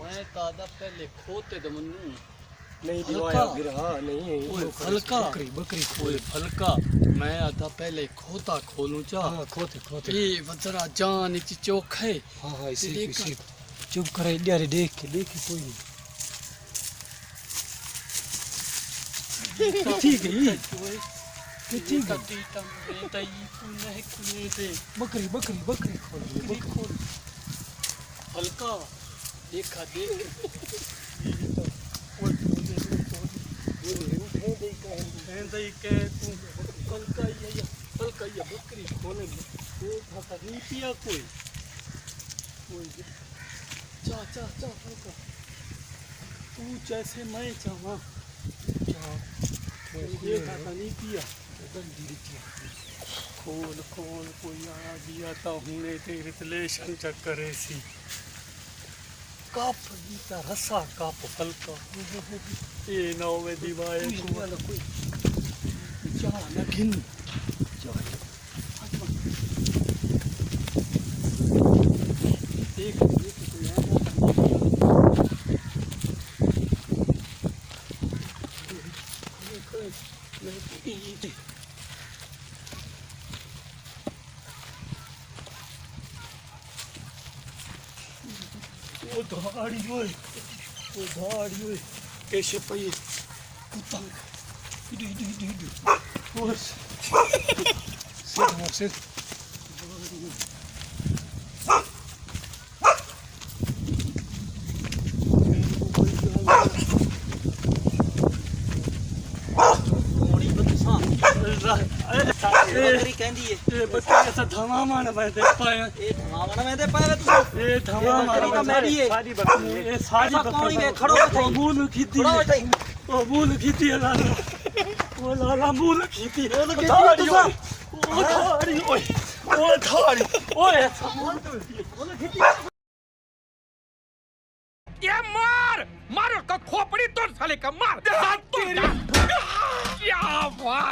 मैं कादा पहले खोते तो मन्नू नहीं दिवाया फिर हाँ नहीं ओए फलका बकरी ओए फलका मैं आधा पहले खोता खोलूं चा हाँ खोते खोते ये वजरा जान इच चोख है हाँ हाँ इसी देख इसी चुप करे इधर देख के कोई नहीं ठीक है कितनी कटी तम बेटा ये पुनः कुने दे बकरी बकरी बकरी खोल बकरी खोल फलका देखा देख फलका ये बकरी खोले देखा नहीं पिया कोई चा चा चा फलका तू जैसे मैं चाहा देखा था नहीं पिया खोल खोल कोई आ गया तो हमने तेरे रिलेशन चक्कर सी कप गीता रसा कप फलका ये नौ में दिवाए कोई जा लगिन देख देख वो धाड़ी ओए कैसे पई कुत्ता इधर इधर इधर बस सिर बकरी कहंदी है ए बकरी ऐसा धमा मार मैं दे पाया ए धमा मार मैं दे पाया तू ए धमा मार का मैं भी है सारी बकरी ए सारी बकरी है खड़ो बैठा मूल खीती ओ मूल खीती है लाला ओ लाला मूल खीती है ओ धाड़ी ओए ओ धाड़ी ओए मूल खीती ये मार मार उसका खोपड़ी तोड़ साले का मार क्या भाई